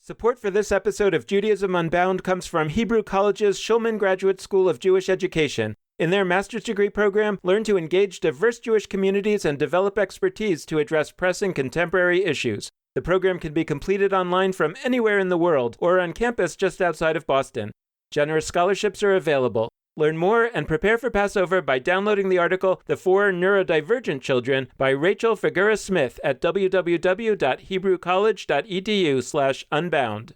Support for this episode of Judaism Unbound comes from Hebrew College's Shulman Graduate School of Jewish Education. In their master's degree program, learn to engage diverse Jewish communities and develop expertise to address pressing contemporary issues. The program can be completed online from anywhere in the world or on campus just outside of Boston. Generous scholarships are available. Learn more and prepare for Passover by downloading the article The Four Neurodivergent Children by Rachel Figueroa-Smith at www.hebrewcollege.edu/unbound.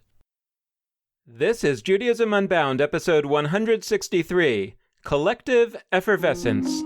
This is Judaism Unbound, episode 163, Collective Effervescence.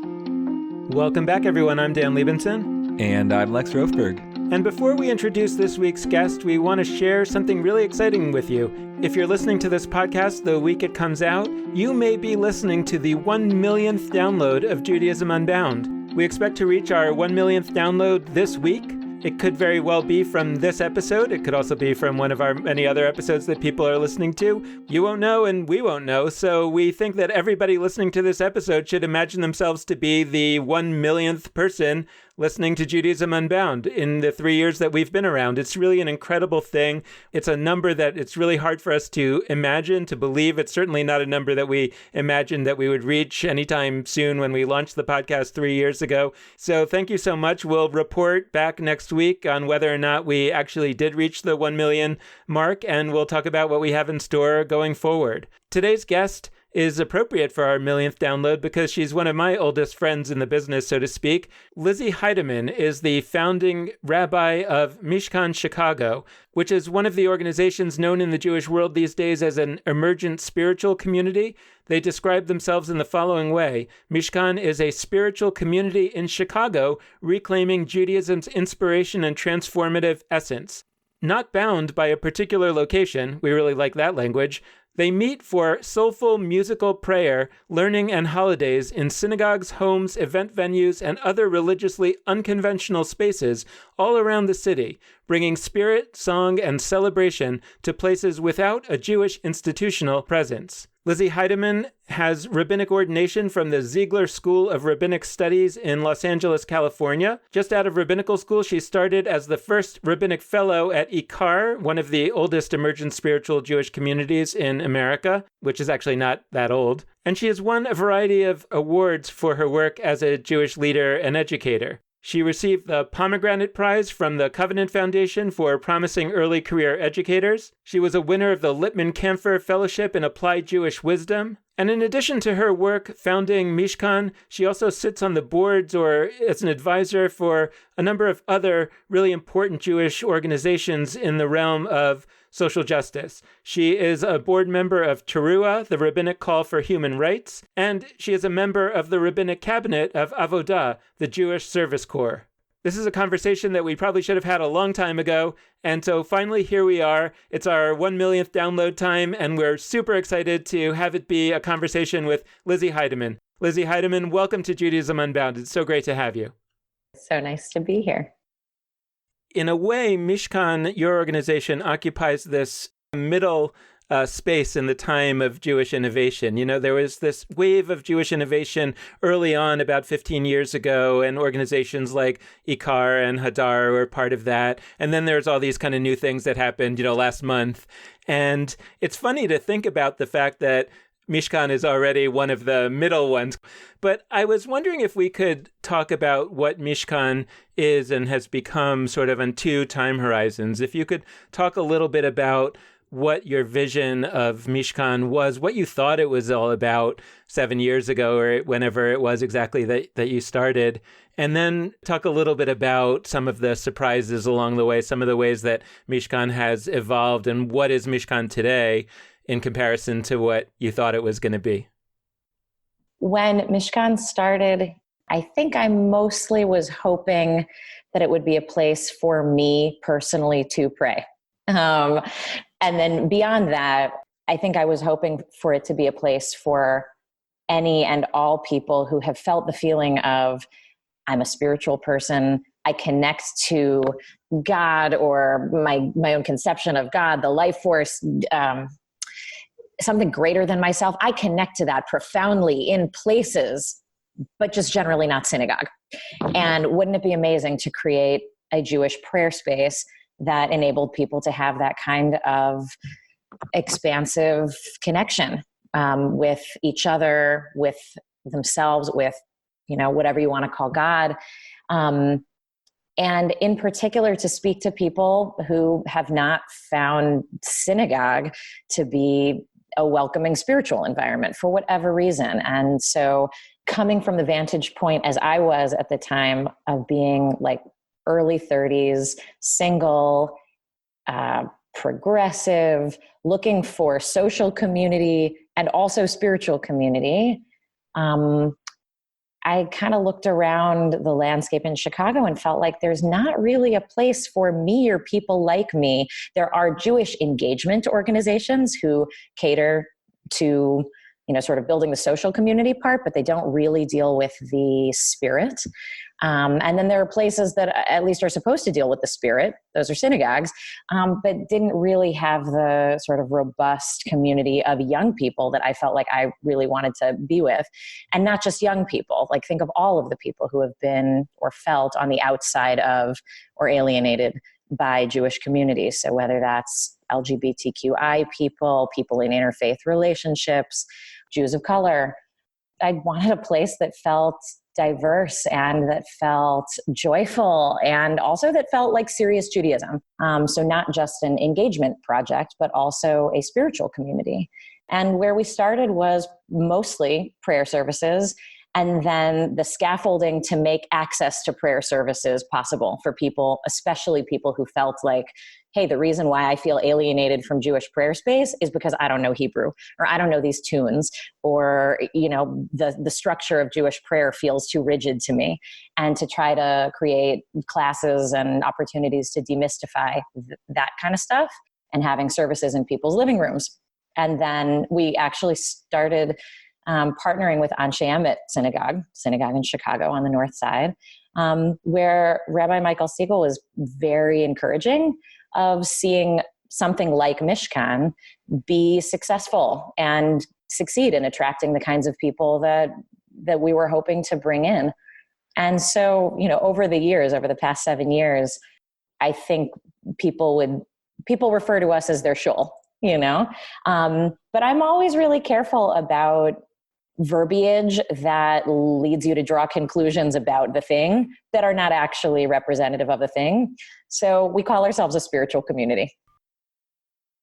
Welcome back, everyone. I'm Dan Liebenson. And I'm Lex Rofberg. And before we introduce this week's guest, we want to share something really exciting with you. If you're listening to this podcast the week it comes out, you may be listening to the 1 millionth download of Judaism Unbound. We expect to reach our 1 millionth download this week. It could very well be from this episode. It could also be from one of our many other episodes that people are listening to. You won't know and we won't know, so we think that everybody listening to this episode should imagine themselves to be the 1 millionth person listening to Judaism Unbound in the 3 years that we've been around. It's really an incredible thing. It's a number that it's really hard for us to imagine, to believe. It's certainly not a number that we imagined that we would reach anytime soon when we launched the podcast 3 years ago. So thank you so much. We'll report back next week on whether or not we actually did reach the 1 million mark, and we'll talk about what we have in store going forward. Today's guest is appropriate for our millionth download because she's one of my oldest friends in the business, so to speak. Lizzi Heydemann is the founding rabbi of Mishkan Chicago, which is one of the organizations known in the Jewish world these days as an emergent spiritual community. They describe themselves in the following way: Mishkan is a spiritual community in Chicago, reclaiming Judaism's inspiration and transformative essence. Not bound by a particular location, we really like that language, they meet for soulful musical prayer, learning, and holidays in synagogues, homes, event venues, and other religiously unconventional spaces all around the city, bringing spirit, song, and celebration to places without a Jewish institutional presence. Lizzi Heydemann has rabbinic ordination from the Ziegler School of Rabbinic Studies in Los Angeles, California. Just out of rabbinical school, she started as the first rabbinic fellow at IKAR, one of the oldest emergent spiritual Jewish communities in America, which is actually not that old. And she has won a variety of awards for her work as a Jewish leader and educator. She received the Pomegranate Prize from the Covenant Foundation for Promising Early Career Educators. She was a winner of the Lippmann-Kampfer Fellowship in Applied Jewish Wisdom. And in addition to her work founding Mishkan, she also sits on the boards or as an advisor for a number of other really important Jewish organizations in the realm of social justice. She is a board member of Teruah, the Rabbinic Call for Human Rights, and she is a member of the Rabbinic Cabinet of Avodah, the Jewish Service Corps. This is a conversation that we probably should have had a long time ago, and so finally here we are. It's our 1 millionth download time, and we're super excited to have it be a conversation with Lizzi Heydemann. Lizzi Heydemann, welcome to Judaism Unbound. It's so great to have you. So nice to be here. In a way, Mishkan, your organization, occupies this middle space in the time of Jewish innovation. You know, there was this wave of Jewish innovation early on, about 15 years ago, and organizations like IKAR and Hadar were part of that. And then there's all these kind of new things that happened, last month. And it's funny to think about the fact that Mishkan is already one of the middle ones. But I was wondering if we could talk about what Mishkan is and has become sort of on two time horizons. If you could talk a little bit about what your vision of Mishkan was, what you thought it was all about 7 years ago or whenever it was exactly that you started, and then talk a little bit about some of the surprises along the way, some of the ways that Mishkan has evolved, and what is Mishkan today in comparison to what you thought it was going to be. When Mishkan started, I think I mostly was hoping that it would be a place for me personally to pray. And then beyond that, I think I was hoping for it to be a place for any and all people who have felt the feeling of, I'm a spiritual person, I connect to God or my own conception of God, the life force, something greater than myself. I connect to that profoundly in places, but just generally not synagogue. And wouldn't it be amazing to create a Jewish prayer space that enabled people to have that kind of expansive connection with each other, with themselves, with, whatever you want to call God. And in particular, to speak to people who have not found synagogue to be a welcoming spiritual environment for whatever reason. And so coming from the vantage point as I was at the time of being like early 30s, single, progressive, looking for social community and also spiritual community, I kind of looked around the landscape in Chicago and felt like there's not really a place for me or people like me. There are Jewish engagement organizations who cater to, sort of building the social community part, but they don't really deal with the spirit. And then there are places that at least are supposed to deal with the spirit. Those are synagogues, but didn't really have the sort of robust community of young people that I felt like I really wanted to be with. And not just young people, like think of all of the people who have been or felt on the outside of or alienated by Jewish communities. So whether that's LGBTQI people, people in interfaith relationships, Jews of color, I wanted a place that felt diverse and that felt joyful and also that felt like serious Judaism. So not just an engagement project, but also a spiritual community. And where we started was mostly prayer services, and then the scaffolding to make access to prayer services possible for people, especially people who felt like, hey, the reason why I feel alienated from Jewish prayer space is because I don't know Hebrew, or I don't know these tunes, or, the structure of Jewish prayer feels too rigid to me. And to try to create classes and opportunities to demystify that kind of stuff and having services in people's living rooms. And then we actually started partnering with Anshe Emet synagogue in Chicago on the north side, where Rabbi Michael Siegel was very encouraging of seeing something like Mishkan be successful and succeed in attracting the kinds of people that we were hoping to bring in. And so, over the past 7 years, I think people refer to us as their shul, but I'm always really careful about verbiage that leads you to draw conclusions about the thing that are not actually representative of the thing. So we call ourselves a spiritual community.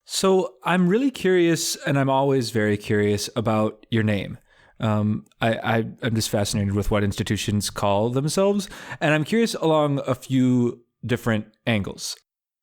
So I'm really curious, and I'm always very curious about your name. I'm just fascinated with what institutions call themselves, and I'm curious along a few different angles.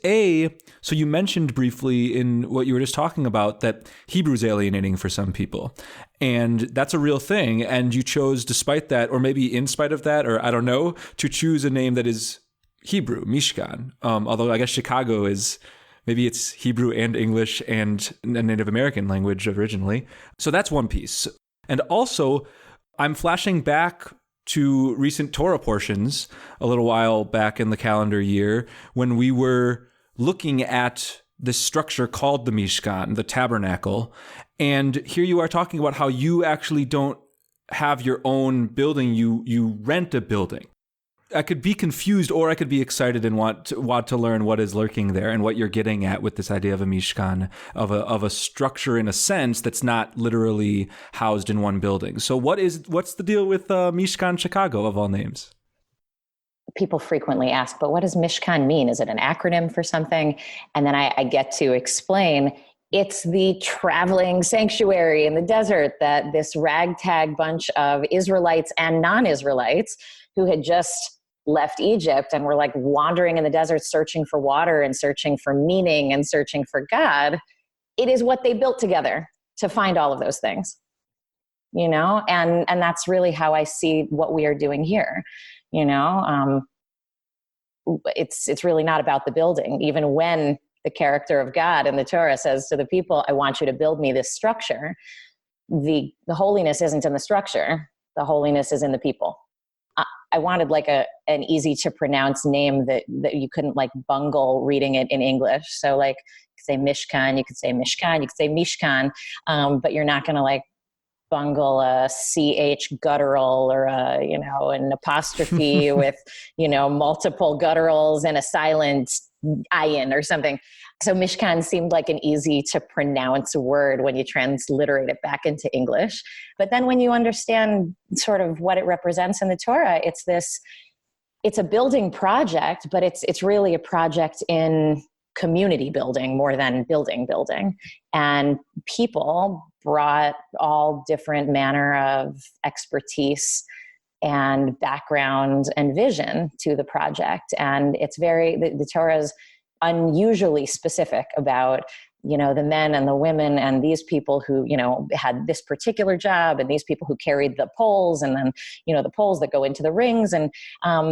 So you mentioned briefly in what you were just talking about that Hebrew's alienating for some people, and that's a real thing. And you chose, despite that, or maybe in spite of that, or I don't know, to choose a name that is Hebrew, Mishkan. Although I guess Chicago is, maybe it's Hebrew and English and a Native American language originally. So that's one piece. And also, I'm flashing back to recent Torah portions a little while back in the calendar year when we were looking at this structure called the Mishkan, the tabernacle. And here you are talking about how you actually don't have your own building, you rent a building. I could be confused, or I could be excited and want to learn what is lurking there and what you're getting at with this idea of a Mishkan, of a structure in a sense that's not literally housed in one building. So what's the deal with Mishkan Chicago of all names? People frequently ask, but what does Mishkan mean? Is it an acronym for something? And then I get to explain, it's the traveling sanctuary in the desert that this ragtag bunch of Israelites and non-Israelites who had just left Egypt and were like wandering in the desert, searching for water and searching for meaning and searching for God. It is what they built together to find all of those things, and that's really how I see what we are doing here. It's really not about the building. Even when the character of God in the Torah says to the people, I want you to build me this structure, the holiness isn't in the structure. The holiness is in the people. I wanted like an easy to pronounce name that you couldn't like bungle reading it in English. So like you could say Mishkan, you could say Mishkan, you could say Mishkan, but you're not going to like bungle a CH guttural or an apostrophe with, multiple gutturals and a silent ayin or something. So Mishkan seemed like an easy to pronounce word when you transliterate it back into English. But then when you understand sort of what it represents in the Torah, it's a building project, but it's really a project in community building more than building. And people brought all different manner of expertise and background and vision to the project. And it's the Torah is unusually specific about, the men and the women and these people who, had this particular job and these people who carried the poles and then, the poles that go into the rings. And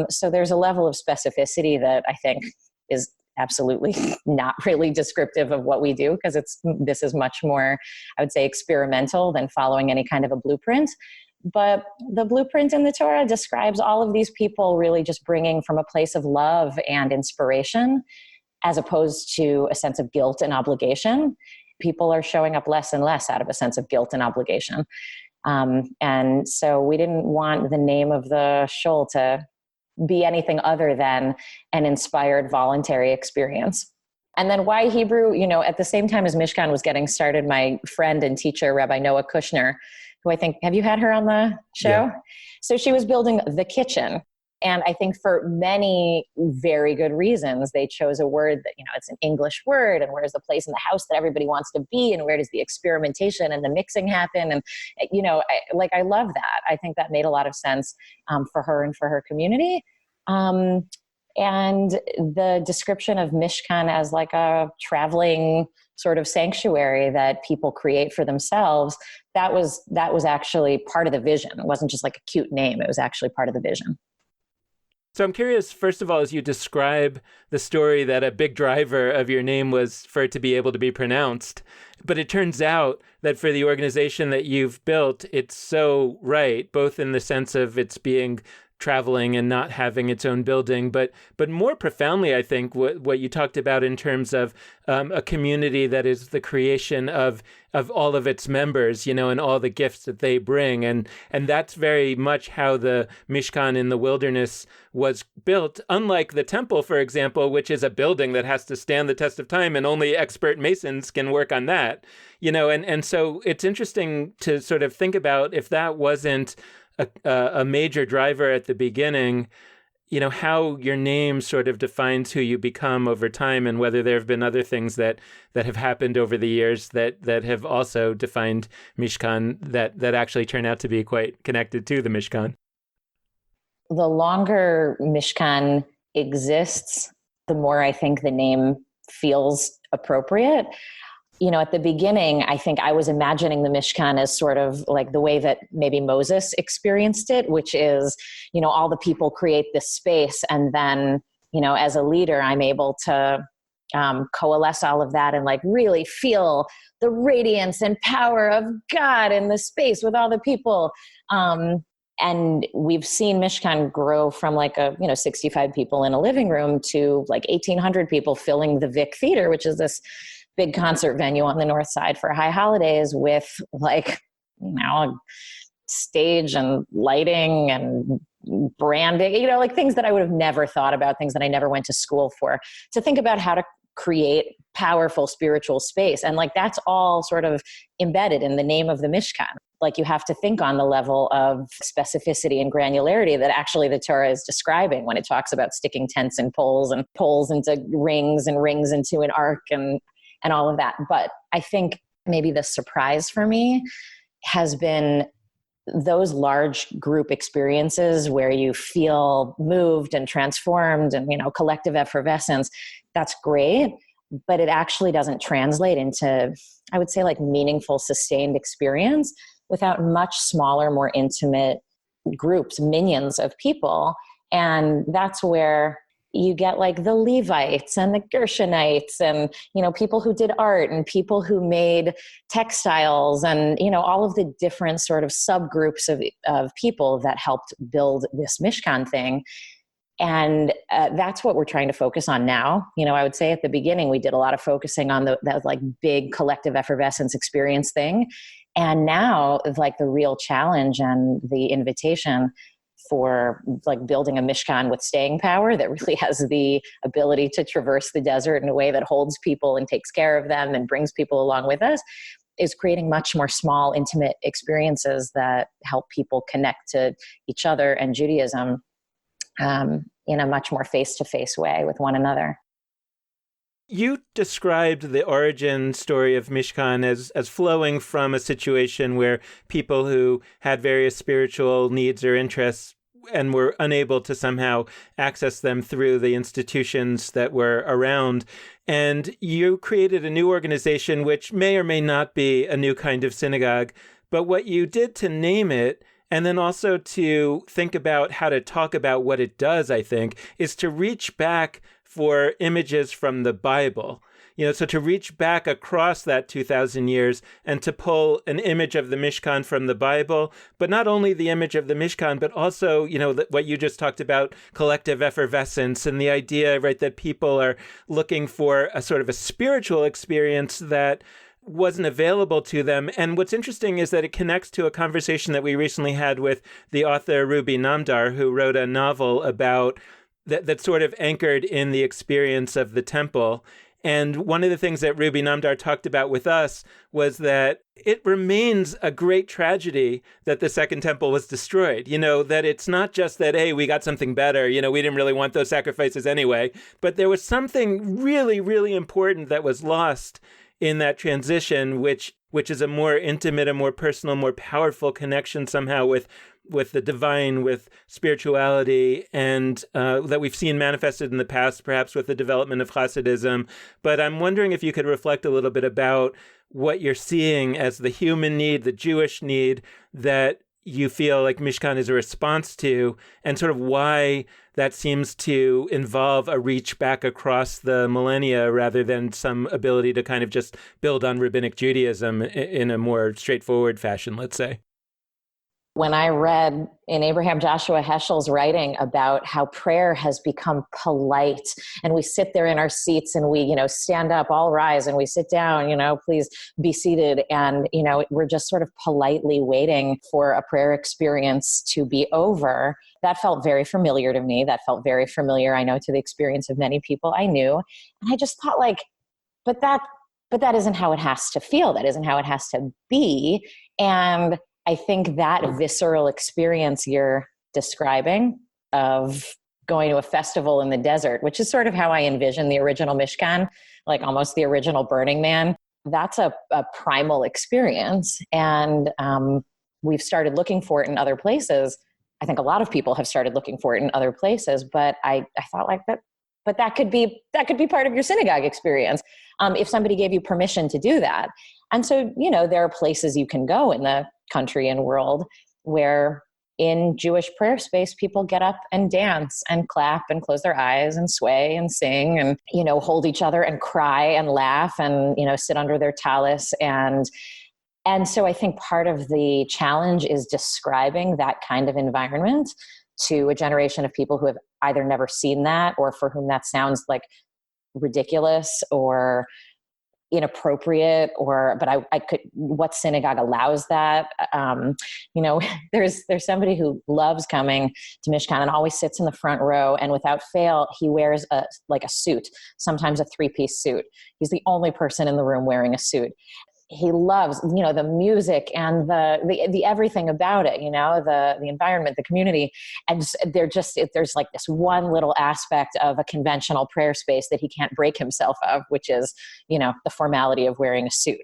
so there's a level of specificity that I think is absolutely not really descriptive of what we do, because this is much more, I would say, experimental than following any kind of a blueprint. But the blueprint in the Torah describes all of these people really just bringing from a place of love and inspiration, as opposed to a sense of guilt and obligation. People are showing up less and less out of a sense of guilt and obligation. And so we didn't want the name of the shul to be anything other than an inspired voluntary experience. And then why Hebrew? At the same time as Mishkan was getting started, my friend and teacher, Rabbi Noah Kushner, who I think, have you had her on the show? Yeah. So she was building the kitchen. And I think for many very good reasons, they chose a word that, it's an English word, and where's the place in the house that everybody wants to be, and where does the experimentation and the mixing happen? And, I love that. I think that made a lot of sense for her and for her community. And the description of Mishkan as like a traveling sort of sanctuary that people create for themselves, that was actually part of the vision. It wasn't just like a cute name. It was actually part of the vision. So I'm curious, first of all, as you describe the story, that a big driver of your name was for it to be able to be pronounced. But it turns out that for the organization that you've built, it's so right, both in the sense of its being traveling and not having its own building, but more profoundly, I think, what you talked about in terms of a community that is the creation of all of its members, and all the gifts that they bring. And that's very much how the Mishkan in the wilderness was built, unlike the temple, for example, which is a building that has to stand the test of time and only expert masons can work on that. And so it's interesting to sort of think about, if that wasn't a major driver at the beginning, how your name sort of defines who you become over time, and whether there have been other things that have happened over the years that have also defined Mishkan that actually turn out to be quite connected to the Mishkan. The longer Mishkan exists, the more I think the name feels appropriate. At the beginning, I think I was imagining the Mishkan as sort of like the way that maybe Moses experienced it, which is, all the people create this space. And then, as a leader, I'm able to coalesce all of that and like really feel the radiance and power of God in the space with all the people. And we've seen Mishkan grow from 65 people in a living room to like 1,800 people filling the Vic Theater, which is this big concert venue on the north side for high holidays with a stage and lighting and branding, things that I would have never thought about, things that I never went to school for, to think about how to create powerful spiritual space. And that's all sort of embedded in the name of the Mishkan. You have to think on the level of specificity and granularity that actually the Torah is describing when it talks about sticking tents and poles into rings and rings into an ark and all of that. But I think maybe the surprise for me has been those large group experiences where you feel moved and transformed and, collective effervescence. That's great, but it actually doesn't translate into, I would say, meaningful, sustained experience without much smaller, more intimate groups, minions of people. And that's where you get the Levites and the Gershonites and, people who did art and people who made textiles and, all of the different sort of subgroups of people that helped build this Mishkan thing. And that's what we're trying to focus on now. I would say at the beginning, we did a lot of focusing on that like big collective effervescence experience thing. And now like the real challenge and the invitation for like building a Mishkan with staying power that really has the ability to traverse the desert in a way that holds people and takes care of them and brings people along with us, is creating much more small, intimate experiences that help people connect to each other and Judaism in a much more face-to-face way with one another. You described the origin story of Mishkan as flowing from a situation where people who had various spiritual needs or interests and were unable to somehow access them through the institutions that were around. And you created a new organization, which may or may not be a new kind of synagogue. But what you did to name it, and then also to think about how to talk about what it does, I think, is to reach back for images from the Bible. So to reach back across that 2,000 years and to pull an image of the Mishkan from the Bible, but not only the image of the Mishkan, but also, what you just talked about, collective effervescence, and the idea, right, that people are looking for a sort of a spiritual experience that wasn't available to them. And what's interesting is that it connects to a conversation that we recently had with the author Ruby Namdar, who wrote a novel about that sort of anchored in the experience of the temple. And one of the things that Ruby Namdar talked about with us was that it remains a great tragedy that the Second Temple was destroyed. That it's not just that, hey, we got something better. We didn't really want those sacrifices anyway. But there was something really, really important that was lost in that transition, which is a more intimate, a more personal, more powerful connection somehow with the divine, with spirituality, and that we've seen manifested in the past, perhaps with the development of Hasidism. But I'm wondering if you could reflect a little bit about what you're seeing as the human need, the Jewish need that you feel like Mishkan is a response to, and sort of why that seems to involve a reach back across the millennia rather than some ability to kind of just build on rabbinic Judaism in a more straightforward fashion, let's say. When I read in Abraham Joshua Heschel's writing about how prayer has become polite, and we sit there in our seats and we, stand up, all rise, and we sit down, please be seated. And, we're just sort of politely waiting for a prayer experience to be over. That felt very familiar to me. That felt very familiar, I know, to the experience of many people I knew. And I just thought but that isn't how it has to feel. That isn't how it has to be. And I think that visceral experience you're describing of going to a festival in the desert, which is sort of how I envision the original Mishkan, like almost the original Burning Man, that's a primal experience. And we've started looking for it in other places. I think a lot of people have started looking for it in other places, but I thought like that, but that could be part of your synagogue experience if somebody gave you permission to do that. And so, there are places you can go in the country and world where in Jewish prayer space, people get up and dance and clap and close their eyes and sway and sing and, hold each other and cry and laugh and, sit under their tallis. And so I think part of the challenge is describing that kind of environment to a generation of people who have either never seen that or for whom that sounds like ridiculous or inappropriate, but I could, what synagogue allows that? There's somebody who loves coming to Mishkan and always sits in the front row, and without fail, he wears a suit, sometimes a 3-piece suit. He's the only person in the room wearing a suit. He loves, the music and the everything about it, the environment, the community. And there's like this one little aspect of a conventional prayer space that he can't break himself of, which is, the formality of wearing a suit.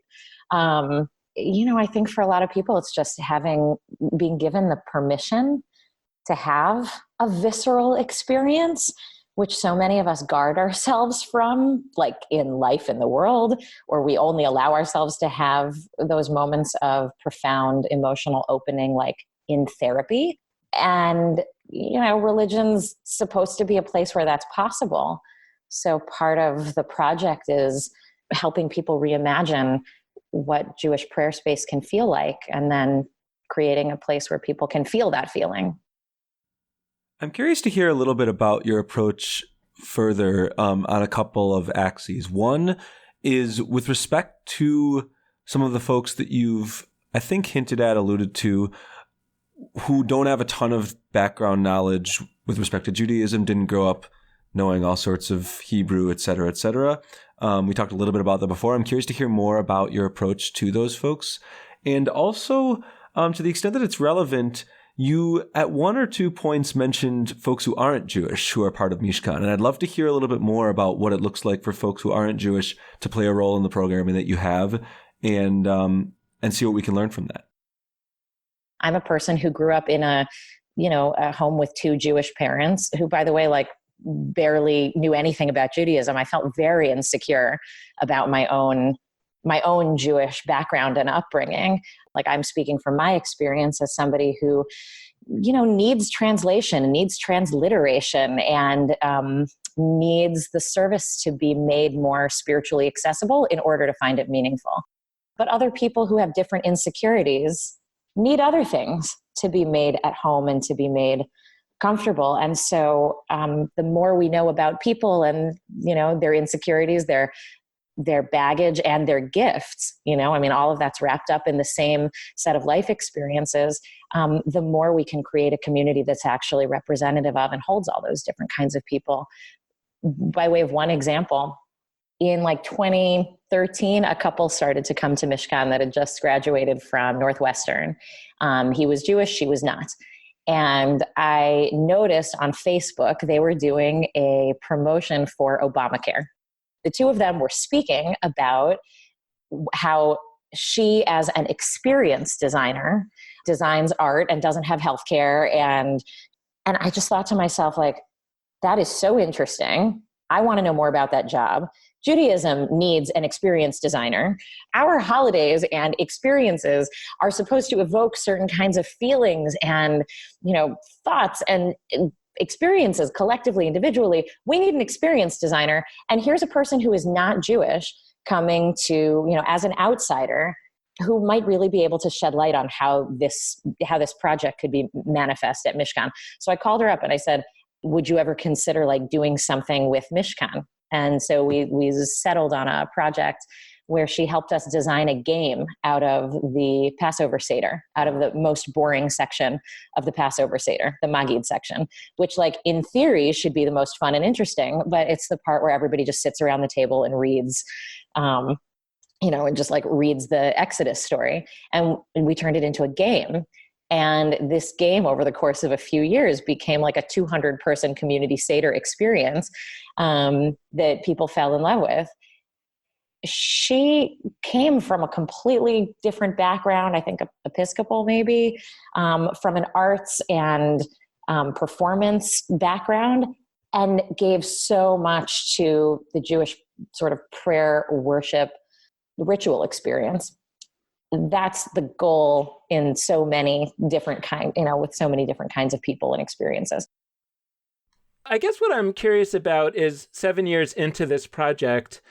I think for a lot of people, it's just being given the permission to have a visceral experience, which so many of us guard ourselves from, like in life in the world, or we only allow ourselves to have those moments of profound emotional opening, like in therapy. And, religion's supposed to be a place where that's possible. So part of the project is helping people reimagine what Jewish prayer space can feel like, and then creating a place where people can feel that feeling. I'm curious to hear a little bit about your approach further on a couple of axes. One is with respect to some of the folks that you've, I think, hinted at, alluded to, who don't have a ton of background knowledge with respect to Judaism, didn't grow up knowing all sorts of Hebrew, et cetera, et cetera. We talked a little bit about that before. I'm curious to hear more about your approach to those folks. And also, to the extent that it's relevant, you at one or two points mentioned folks who aren't Jewish who are part of Mishkan. And I'd love to hear a little bit more about what it looks like for folks who aren't Jewish to play a role in the programming that you have, and see what we can learn from that. I'm a person who grew up in a home with two Jewish parents who, by the way, barely knew anything about Judaism. I felt very insecure about my own Jewish background and upbringing. I'm speaking from my experience as somebody who, needs translation, needs transliteration, and needs the service to be made more spiritually accessible in order to find it meaningful. But other people who have different insecurities need other things to be made at home and to be made comfortable. And so the more we know about people and, their insecurities, their baggage and their gifts, all of that's wrapped up in the same set of life experiences, the more we can create a community that's actually representative of and holds all those different kinds of people. By way of one example, in 2013, a couple started to come to Mishkan that had just graduated from Northwestern. He was Jewish, she was not. And I noticed on Facebook, they were doing a promotion for Obamacare. The two of them were speaking about how she, as an experienced designer, designs art and doesn't have healthcare. And I just thought to myself, that is so interesting. I want to know more about that job. Judaism needs an experienced designer. Our holidays and experiences are supposed to evoke certain kinds of feelings and, thoughts and experiences collectively, individually. We need an experienced designer. And here's a person who is not Jewish coming to, as an outsider, who might really be able to shed light on how this project could be manifest at Mishkan. So I called her up and I said, would you ever consider doing something with Mishkan? And so we settled on a project where she helped us design a game out of the Passover Seder, out of the most boring section of the Passover Seder, the Magid section, which in theory should be the most fun and interesting, but it's the part where everybody just sits around the table and reads, and just reads the Exodus story. And we turned it into a game. And this game over the course of a few years became a 200-person community Seder experience that people fell in love with. She came from a completely different background, I think Episcopal maybe, from an arts and performance background, and gave so much to the Jewish sort of prayer, worship, ritual experience. That's the goal in so many different with so many different kinds of people and experiences. I guess what I'm curious about is 7 years into this project,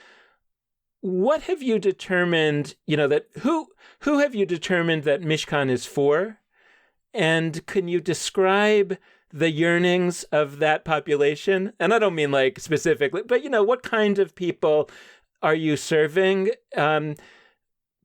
what have you determined, that who have you determined that Mishkan is for? And can you describe the yearnings of that population? And I don't mean specifically, but what kind of people are you serving?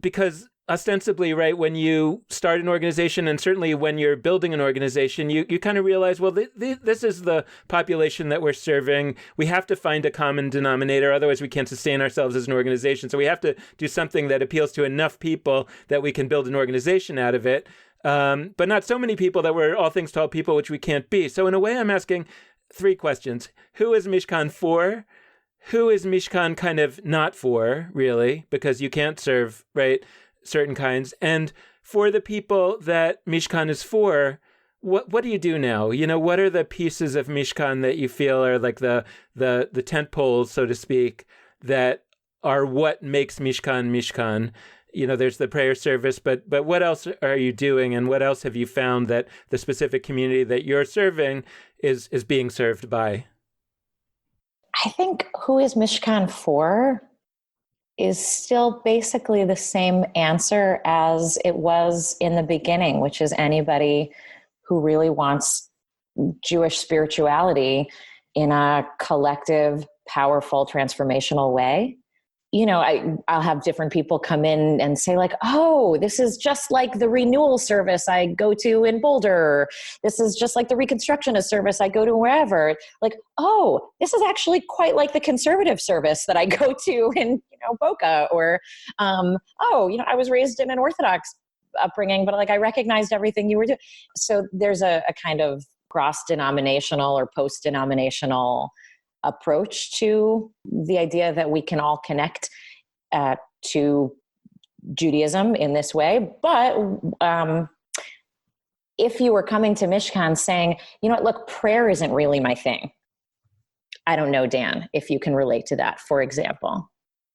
Because ostensibly, right, when you start an organization, and certainly when you're building an organization, you kind of realize, well, this is the population that we're serving. We have to find a common denominator. Otherwise, we can't sustain ourselves as an organization. So we have to do something that appeals to enough people that we can build an organization out of it. But not so many people that we're all things to all people, which we can't be. So in a way, I'm asking three questions. Who is Mishkan for? Who is Mishkan kind of not for, really? Because you can't serve, right, certain kinds. And for the people that Mishkan is for, what do you do now? What are the pieces of Mishkan that you feel are the tent poles, so to speak, that are what makes Mishkan Mishkan? There's the prayer service, but what else are you doing, and what else have you found that the specific community that you're serving is being served by? I think who is Mishkan for is still basically the same answer as it was in the beginning, which is anybody who really wants Jewish spirituality in a collective, powerful, transformational way. I'll have different people come in and say like, oh, this is just like the renewal service I go to in Boulder. This is just like the Reconstructionist service I go to wherever. Like, oh, this is actually quite like the conservative service that I go to in, Boca. Or, I was raised in an Orthodox upbringing, but like I recognized everything you were doing. So there's a kind of cross-denominational or post-denominational approach to the idea that we can all connect to Judaism in this way. But if you were coming to Mishkan saying, look, prayer isn't really my thing. I don't know, Dan, if you can relate to that, for example.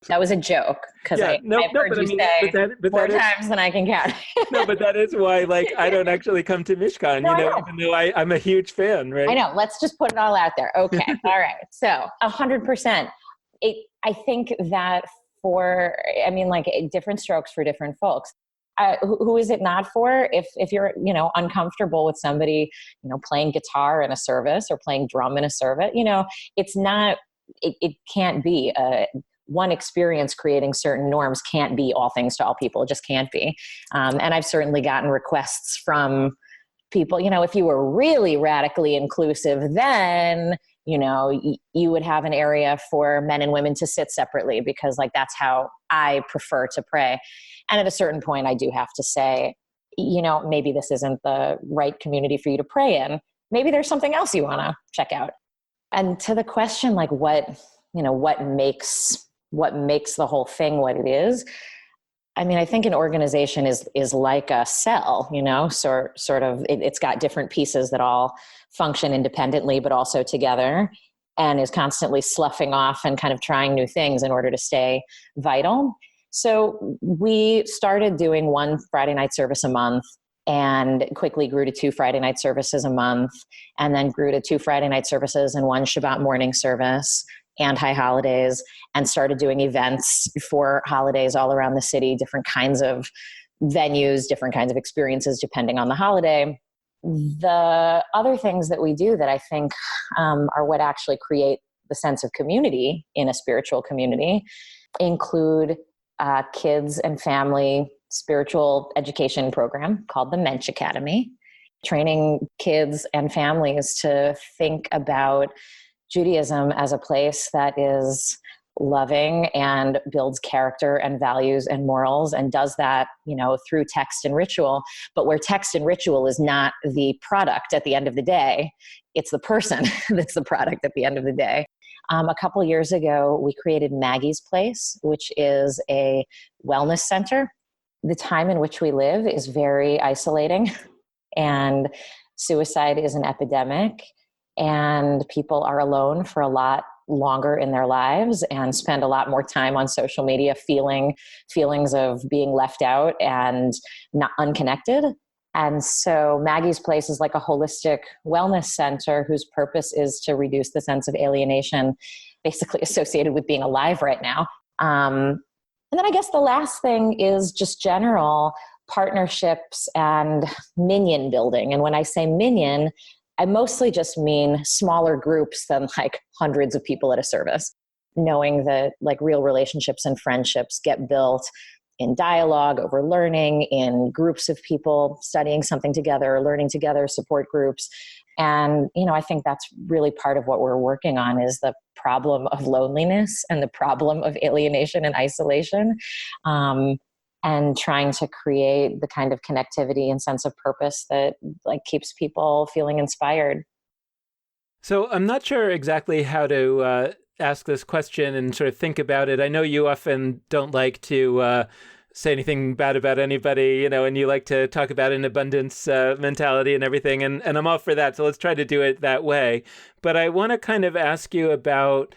That was a joke because I've heard you say four times than I can count. No, but that is why, I don't actually come to Mishkan, even though I'm a huge fan, right? I know. Let's just put it all out there. Okay. All right. So 100%. I think that different strokes for different folks. Who is it not for? If you're, uncomfortable with somebody, playing guitar in a service or playing drum in a service, it's not, it can't be one experience creating certain norms can't be all things to all people. It just can't be. And I've certainly gotten requests from people, if you were really radically inclusive, then, you would have an area for men and women to sit separately because that's how I prefer to pray. And at a certain point, I do have to say, maybe this isn't the right community for you to pray in. Maybe there's something else you want to check out. And to the question, what makes the whole thing what it is. I think an organization is like a cell, sort of, it's got different pieces that all function independently, but also together, and is constantly sloughing off and kind of trying new things in order to stay vital. So we started doing one Friday night service a month and quickly grew to 2 Friday night services a month, and then grew to 2 Friday night services and 1 Shabbat morning service and high holidays, and started doing events for holidays all around the city, different kinds of venues, different kinds of experiences, depending on the holiday. The other things that we do that I think are what actually create the sense of community in a spiritual community include kids and family spiritual education program called the Mensch Academy, training kids and families to think about Judaism as a place that is loving and builds character and values and morals, and does that, through text and ritual, but where text and ritual is not the product at the end of the day, it's the person that's the product at the end of the day. A couple years ago, we created Maggie's Place, which is a wellness center. The time in which we live is very isolating, and suicide is an epidemic, and people are alone for a lot longer in their lives and spend a lot more time on social media feelings of being left out and not unconnected. And so Maggie's Place is like a holistic wellness center whose purpose is to reduce the sense of alienation basically associated with being alive right now. And then I guess the last thing is just general partnerships and minyan building. And when I say minyan, I mostly just mean smaller groups than hundreds of people at a service, knowing that real relationships and friendships get built in dialogue, over learning, in groups of people studying something together, learning together, support groups. And, I think that's really part of what we're working on is the problem of loneliness and the problem of alienation and isolation. And trying to create the kind of connectivity and sense of purpose that keeps people feeling inspired. So I'm not sure exactly how to ask this question and sort of think about it. I know you often don't like to say anything bad about anybody, and you like to talk about an abundance mentality and everything. And I'm all for that. So let's try to do it that way. But I want to kind of ask you about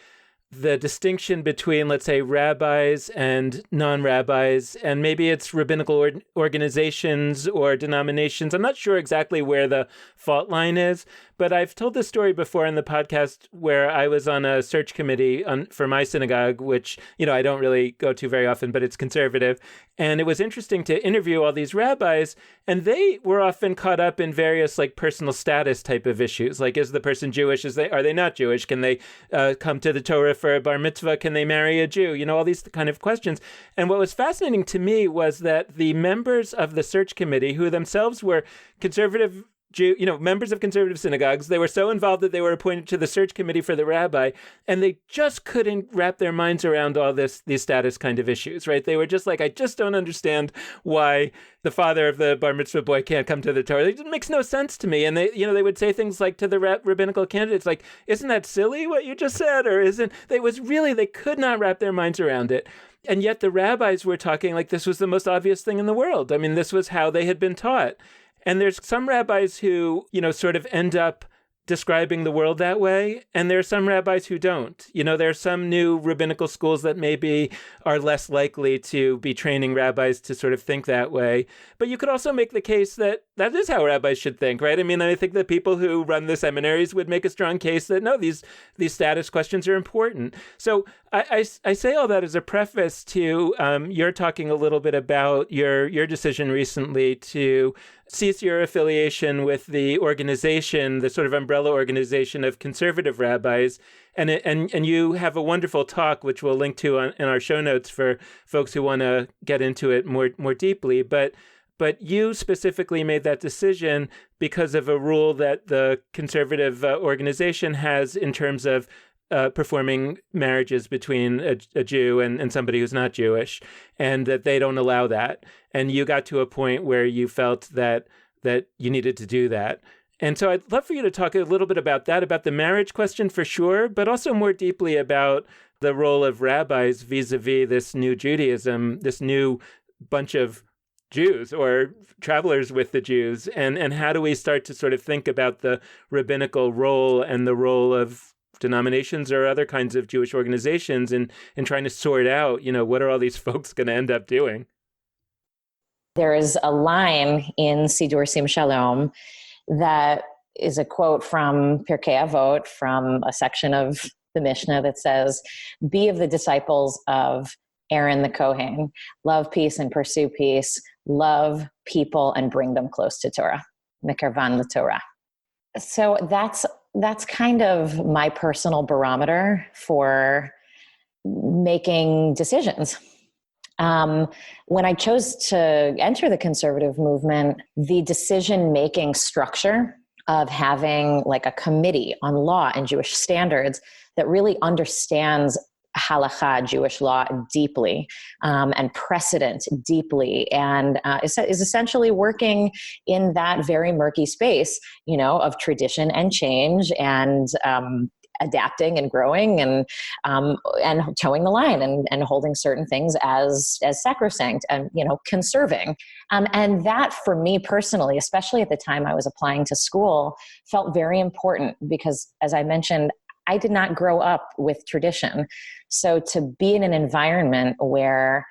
the distinction between, let's say, rabbis and non-rabbis, and maybe it's rabbinical organizations or denominations. I'm not sure exactly where the fault line is, but I've told this story before in the podcast where I was on a search committee for my synagogue, which, I don't really go to very often, but it's conservative. And it was interesting to interview all these rabbis, and they were often caught up in various personal status type of issues. Like, is the person Jewish? Are they not Jewish? Can they come to the Torah for a bar mitzvah? Can they marry a Jew? All these kind of questions. And what was fascinating to me was that the members of the search committee, who themselves were conservative members of conservative synagogues, they were so involved that they were appointed to the search committee for the rabbi, and they just couldn't wrap their minds around all these status kind of issues, right? They were just like, I just don't understand why the father of the bar mitzvah boy can't come to the Torah. It makes no sense to me. And they would say things like to the rabbinical candidates, like, isn't that silly what you just said? Or they could not wrap their minds around it. And yet the rabbis were talking like this was the most obvious thing in the world. I mean, this was how they had been taught. And there's some rabbis who, sort of end up describing the world that way. And there are some rabbis who don't. There are some new rabbinical schools that maybe are less likely to be training rabbis to sort of think that way. But you could also make the case that is how rabbis should think, right? I mean, I think that people who run the seminaries would make a strong case that, no, these status questions are important. So I say all that as a preface to you're talking a little bit about your decision recently to cease your affiliation with the organization, the sort of umbrella organization of conservative rabbis. And you have a wonderful talk, which we'll link to in our show notes for folks who want to get into it more deeply. But you specifically made that decision because of a rule that the conservative organization has in terms of performing marriages between a Jew and somebody who's not Jewish, and that they don't allow that. And you got to a point where you felt that you needed to do that. And so I'd love for you to talk a little bit about that, about the marriage question for sure, but also more deeply about the role of rabbis vis-a-vis this new Judaism, this new bunch of Jews or travelers with the Jews, and how do we start to sort of think about the rabbinical role and the role of denominations or other kinds of Jewish organizations in trying to sort out, what are all these folks going to end up doing? There is a line in Sidur Sim Shalom that is a quote from Pirkei Avot, from a section of the Mishnah that says, "Be of the disciples of Aaron the Kohen, love peace and pursue peace, love people and bring them close to Torah, mekarvan l'Torah." So that's kind of my personal barometer for making decisions. When I chose to enter the conservative movement, the decision-making structure of having like a committee on law and Jewish standards that really understands halakha, Jewish law, deeply, and precedent deeply, and is essentially working in that very murky space, of tradition and change, and adapting and growing, and towing the line, and holding certain things as sacrosanct, and conserving. And that, for me personally, especially at the time I was applying to school, felt very important because, as I mentioned, I did not grow up with tradition. So to be in an environment where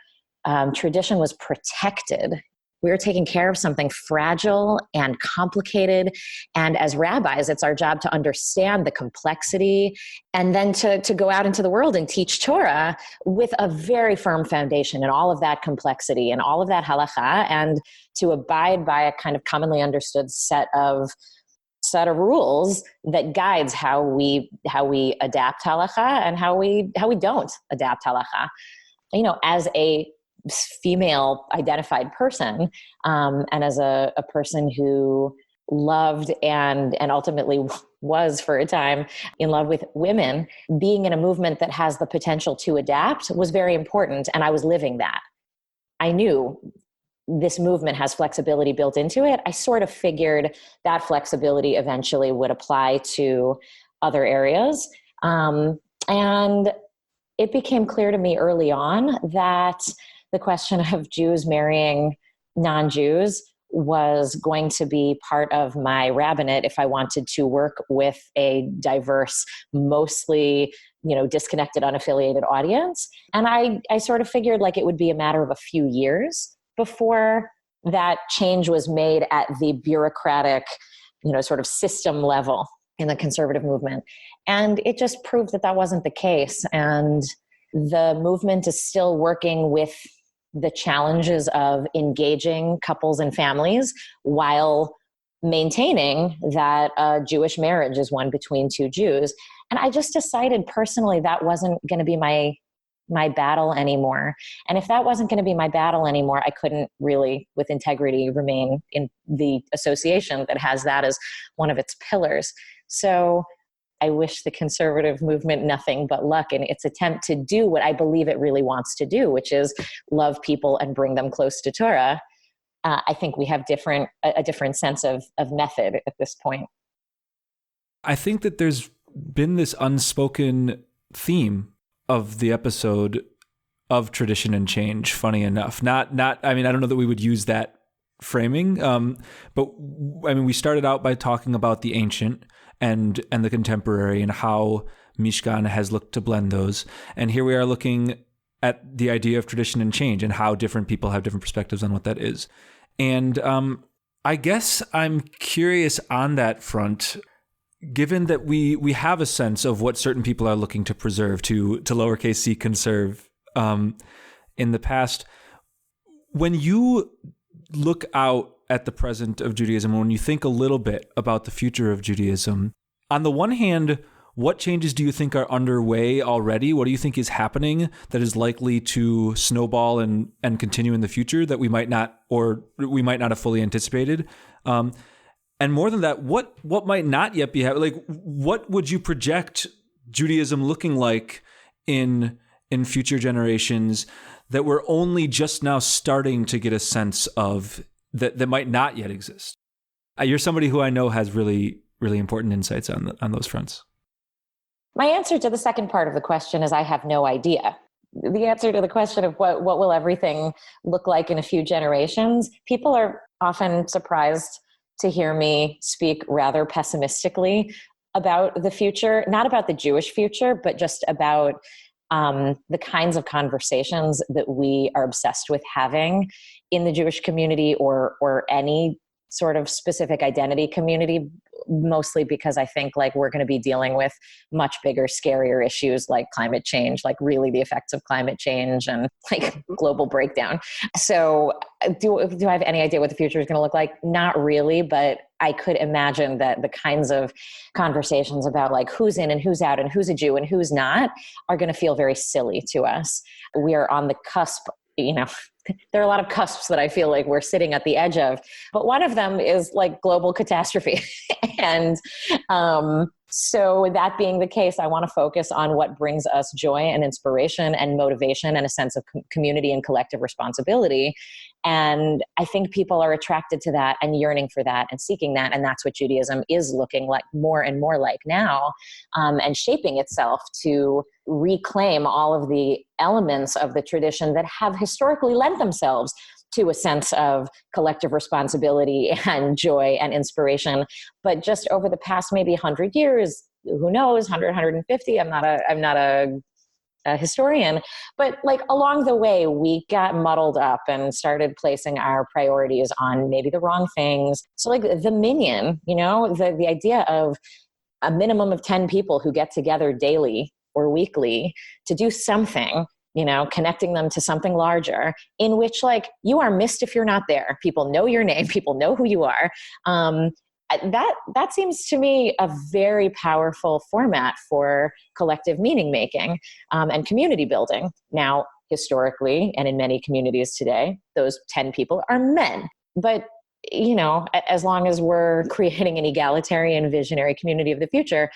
tradition was protected, we were taking care of something fragile and complicated. And as rabbis, it's our job to understand the complexity, and then to go out into the world and teach Torah with a very firm foundation in all of that complexity and all of that halakha, and to abide by a kind of commonly understood set of rules that guides how we adapt halakha and how we don't adapt halakha. As a female identified person, and as a person who loved and ultimately was for a time in love with women, being in a movement that has the potential to adapt was very important. And I was living that. I knew this movement has flexibility built into it. I sort of figured that flexibility eventually would apply to other areas. And it became clear to me early on that the question of Jews marrying non-Jews was going to be part of my rabbinate if I wanted to work with a diverse, mostly disconnected, unaffiliated audience. And I sort of figured like it would be a matter of a few years before that change was made at the bureaucratic, sort of system level in the conservative movement. And it just proved that that wasn't the case. And the movement is still working with the challenges of engaging couples and families while maintaining that Jewish marriage is one between two Jews. And I just decided personally that wasn't going to be my battle anymore. And if that wasn't going to be my battle anymore, I couldn't really, with integrity, remain in the association that has that as one of its pillars. So I wish the conservative movement nothing but luck in its attempt to do what I believe it really wants to do, which is love people and bring them close to Torah. I think we have a different sense of method at this point. I think that there's been this unspoken theme of the episode of tradition and change, funny enough. I don't know that we would use that framing, but I mean, we started out by talking about the ancient and the contemporary and how Mishkan has looked to blend those. And here we are looking at the idea of tradition and change and how different people have different perspectives on what that is. And I guess I'm curious on that front, given that we have a sense of what certain people are looking to preserve, to lowercase c conserve in the past. When you look out at the present of Judaism, and when you think a little bit about the future of Judaism, on the one hand, what changes do you think are underway already? What do you think is happening that is likely to snowball and continue in the future that we might not have fully anticipated? And more than that, what might not yet be happening? Like, what would you project Judaism looking like in future generations that we're only just now starting to get a sense of that might not yet exist? You're somebody who I know has really, really important insights on those fronts. My answer to the second part of the question is I have no idea. The answer to the question of what will everything look like in a few generations, people are often surprised to hear me speak rather pessimistically about the future, not about the Jewish future, but just about the kinds of conversations that we are obsessed with having in the Jewish community or any sort of specific identity community, mostly because I think like we're going to be dealing with much bigger, scarier issues like climate change, like really the effects of climate change and like global breakdown. So do I have any idea what the future is going to look like? Not really, but I could imagine that the kinds of conversations about like who's in and who's out and who's a Jew and who's not are going to feel very silly to us. We are on the cusp, there are a lot of cusps that I feel like we're sitting at the edge of, but one of them is like global catastrophe. And so that being the case, I want to focus on what brings us joy and inspiration and motivation and a sense of community and collective responsibility. And I think people are attracted to that and yearning for that and seeking that. And that's what Judaism is looking like more and more like now, and shaping itself to reclaim all of the elements of the tradition that have historically lent themselves to a sense of collective responsibility and joy and inspiration. But just over the past maybe 100 years, who knows, 100, 150, I'm not a historian, but like along the way, we got muddled up and started placing our priorities on maybe the wrong things. So like the minyan, the idea of a minimum of 10 people who get together daily or weekly to do something, connecting them to something larger in which like you are missed if you're not there. People know your name, people know who you are. That seems to me a very powerful format for collective meaning making and community building. Now, historically, and in many communities today, those 10 people are men. But as long as we're creating an egalitarian visionary community of the future,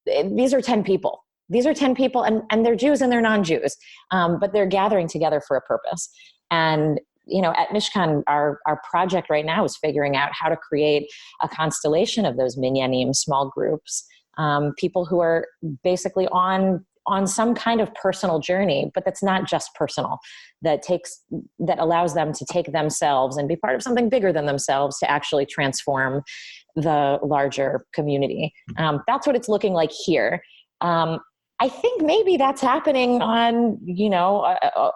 these are 10 people. These are 10 people and they're Jews and they're non-Jews, but they're gathering together for a purpose. And at Mishkan, our project right now is figuring out how to create a constellation of those minyanim, small groups, people who are basically on some kind of personal journey, but that's not just personal, that allows them to take themselves and be part of something bigger than themselves to actually transform the larger community. That's what it's looking like here. I think maybe that's happening on,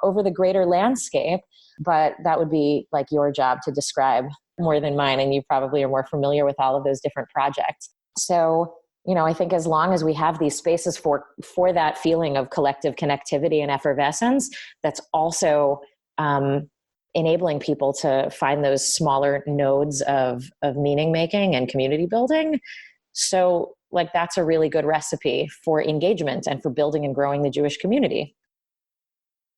over the greater landscape, but that would be like your job to describe more than mine. And you probably are more familiar with all of those different projects. So, I think as long as we have these spaces for that feeling of collective connectivity and effervescence, that's also enabling people to find those smaller nodes of meaning making and community building. So like that's a really good recipe for engagement and for building and growing the Jewish community.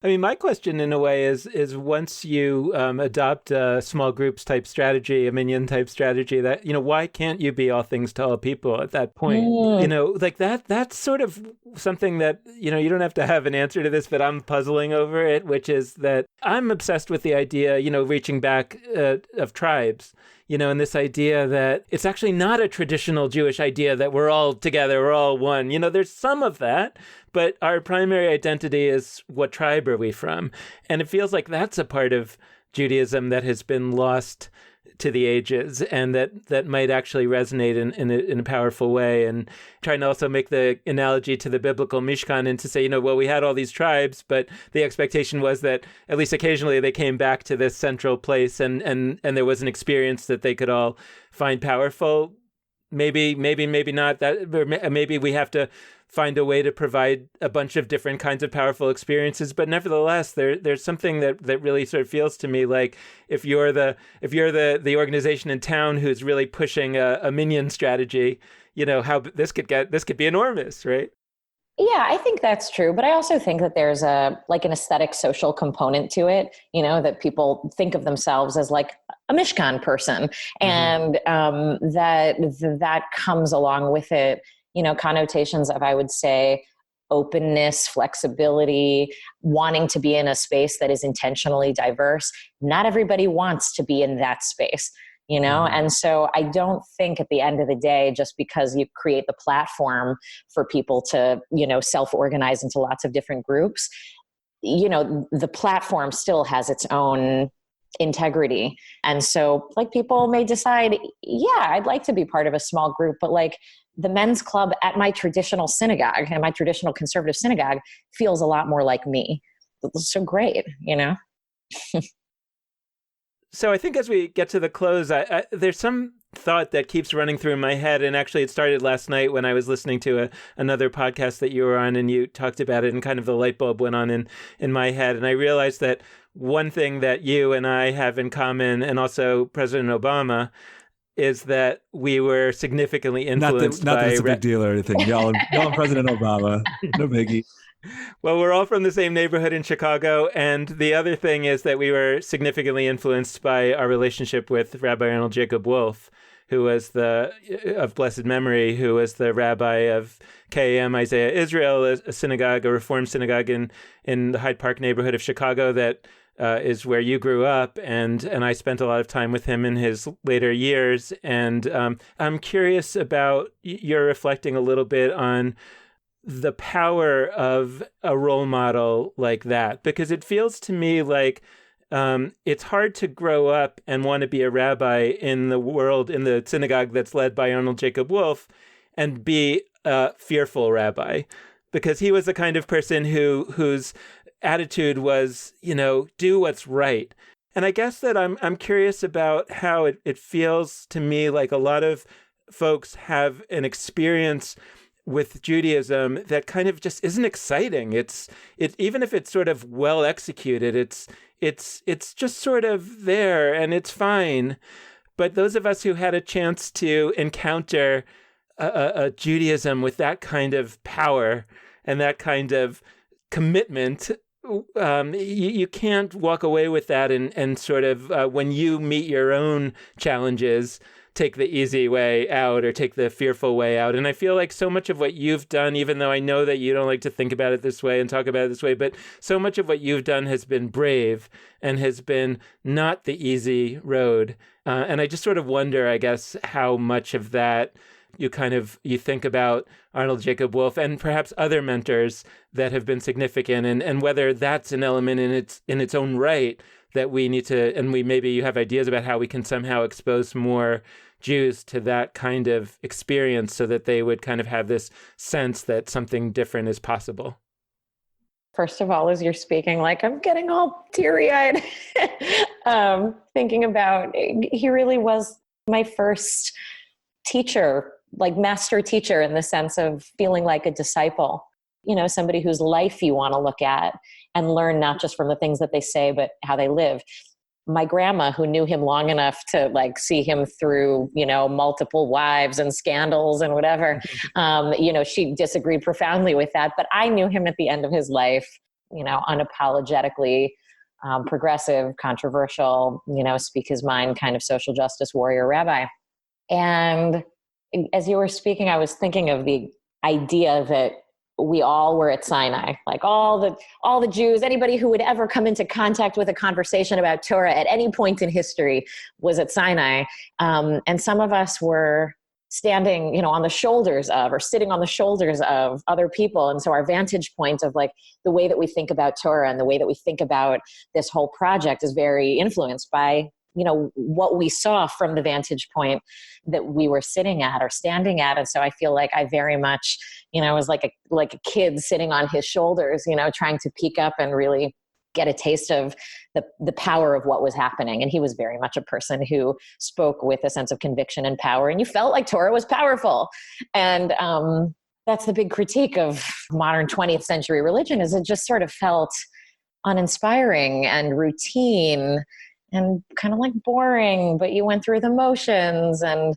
I mean, my question in a way is once you adopt a small groups type strategy, a minion type strategy, that, why can't you be all things to all people at that point? Like that's sort of something that, you don't have to have an answer to this, but I'm puzzling over it, which is that I'm obsessed with the idea, reaching back of tribes. And this idea that it's actually not a traditional Jewish idea that we're all together, we're all one. There's some of that, but our primary identity is what tribe are we from? And it feels like that's a part of Judaism that has been lost to the ages, and that might actually resonate in a powerful way. And trying to also make the analogy to the biblical Mishkan and to say, well, we had all these tribes, but the expectation was that at least occasionally they came back to this central place, and there was an experience that they could all find powerful. Maybe not that. Maybe we have to find a way to provide a bunch of different kinds of powerful experiences. But nevertheless, there's something that really sort of feels to me like if you're the organization in town who's really pushing a minion strategy, how this could be enormous, right? Yeah, I think that's true. But I also think that there's an aesthetic social component to it, that people think of themselves as like a Mishkan person. And that comes along with it, connotations of, I would say, openness, flexibility, wanting to be in a space that is intentionally diverse. Not everybody wants to be in that space. And so I don't think at the end of the day, just because you create the platform for people to, self-organize into lots of different groups, the platform still has its own integrity. And so like people may decide, yeah, I'd like to be part of a small group, but like the men's club at my traditional synagogue and my traditional conservative synagogue feels a lot more like me. So great, So I think as we get to the close, there's some thought that keeps running through my head. And actually, it started last night when I was listening to another podcast that you were on, and you talked about it, and kind of the light bulb went on in my head. And I realized that one thing that you and I have in common, and also President Obama, is that we were significantly influenced by... Not that it's a big deal or anything. Y'all and President Obama. No biggie. Well, we're all from the same neighborhood in Chicago. And the other thing is that we were significantly influenced by our relationship with Rabbi Arnold Jacob Wolf, who was of blessed memory, who was the rabbi of KAM Isaiah Israel, a synagogue, a Reform synagogue in the Hyde Park neighborhood of Chicago that is where you grew up. And I spent a lot of time with him in his later years. And I'm curious about your reflecting a little bit on the power of a role model like that, because it feels to me like it's hard to grow up and want to be a rabbi in the synagogue that's led by Arnold Jacob Wolf and be a fearful rabbi, because he was the kind of person whose attitude was, do what's right. And I guess that I'm curious about how it feels to me like a lot of folks have an experience with Judaism that kind of just isn't exciting. It even if it's sort of well executed, it's just sort of there and it's fine. But those of us who had a chance to encounter a Judaism with that kind of power and that kind of commitment, you can't walk away with that and sort of when you meet your own challenges, take the easy way out or take the fearful way out. And I feel like so much of what you've done, even though I know that you don't like to think about it this way and talk about it this way, but so much of what you've done has been brave and has been not the easy road. And I just sort of wonder, I guess, how much of that you think about Arnold Jacob Wolf and perhaps other mentors that have been significant, and whether that's an element in its own right that we need to, and maybe you have ideas about how we can somehow expose more Jews to that kind of experience so that they would kind of have this sense that something different is possible? First of all, as you're speaking, like I'm getting all teary-eyed, thinking about, he really was my first teacher, like master teacher, in the sense of feeling like a disciple, somebody whose life you want to look at and learn not just from the things that they say, but how they live. My grandma, who knew him long enough to like see him through, multiple wives and scandals and whatever, she disagreed profoundly with that. But I knew him at the end of his life, unapologetically progressive, controversial, speak his mind kind of social justice warrior rabbi. And as you were speaking, I was thinking of the idea that we all were at Sinai, like all the Jews, anybody who would ever come into contact with a conversation about Torah at any point in history was at Sinai. And some of us were standing, on the shoulders of, or sitting on the shoulders of other people. And so our vantage point of like the way that we think about Torah and the way that we think about this whole project is very influenced by what we saw from the vantage point that we were sitting at or standing at. And so I feel like I very much, was like a kid sitting on his shoulders, trying to peek up and really get a taste of the power of what was happening. And he was very much a person who spoke with a sense of conviction and power. And you felt like Torah was powerful. And that's the big critique of modern 20th century religion, is it just sort of felt uninspiring and routine and kind of like boring, but you went through the motions, and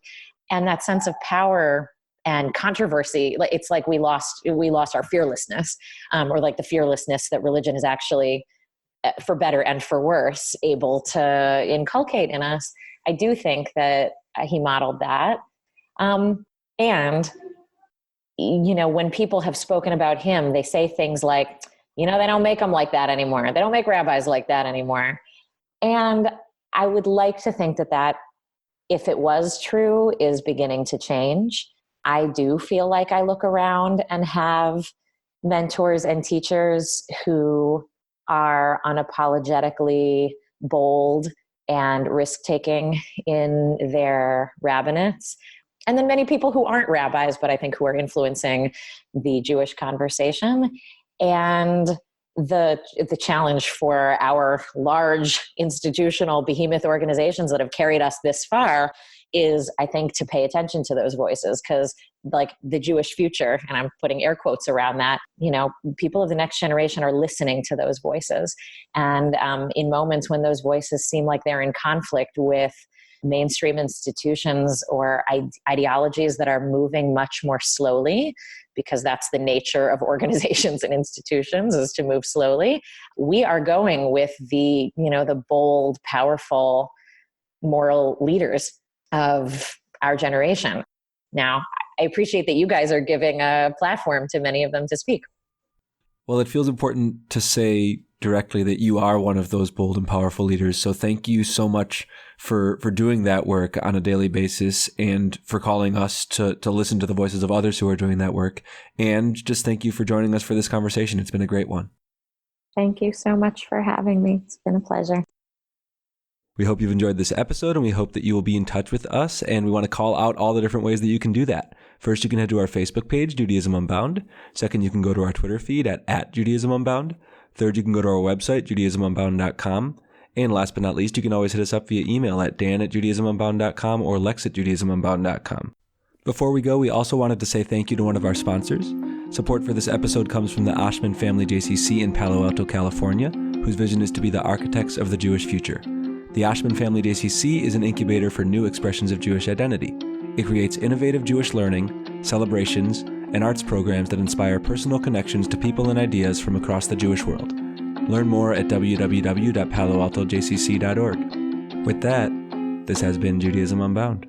that sense of power and controversy. It's like we lost our fearlessness, or like the fearlessness that religion is actually, for better and for worse, able to inculcate in us. I do think that he modeled that. And, when people have spoken about him, they say things like, they don't make them like that anymore. They don't make rabbis like that anymore. And I would like to think that, if it was true, is beginning to change. I do feel like I look around and have mentors and teachers who are unapologetically bold and risk-taking in their rabbinates. And then many people who aren't rabbis, but I think who are influencing the Jewish conversation. And the challenge for our large institutional behemoth organizations that have carried us this far is, I think, to pay attention to those voices, because like the Jewish future, and I'm putting air quotes around that, people of the next generation are listening to those voices. And in moments when those voices seem like they're in conflict with mainstream institutions or ideologies that are moving much more slowly, because that's the nature of organizations and institutions, is to move slowly. We are going with the bold, powerful, moral leaders of our generation. Now, I appreciate that you guys are giving a platform to many of them to speak. Well, it feels important to say directly that you are one of those bold and powerful leaders. So thank you so much for doing that work on a daily basis, and for calling us to listen to the voices of others who are doing that work. And just thank you for joining us for this conversation. It's been a great one. Thank you so much for having me. It's been a pleasure. We hope you've enjoyed this episode, and we hope that you will be in touch with us. And we want to call out all the different ways that you can do that. First, you can head to our Facebook page, Judaism Unbound. Second, you can go to our Twitter feed at Judaism Unbound. Third, you can go to our website, JudaismUnbound.com. And last but not least, you can always hit us up via email at dan@JudaismUnbound.com or lex@JudaismUnbound.com. Before we go, we also wanted to say thank you to one of our sponsors. Support for this episode comes from the Oshman Family JCC in Palo Alto, California, whose vision is to be the architects of the Jewish future. The Oshman Family JCC is an incubator for new expressions of Jewish identity. It creates innovative Jewish learning, celebrations, and arts programs that inspire personal connections to people and ideas from across the Jewish world. Learn more at www.paloaltojcc.org. With that, this has been Judaism Unbound.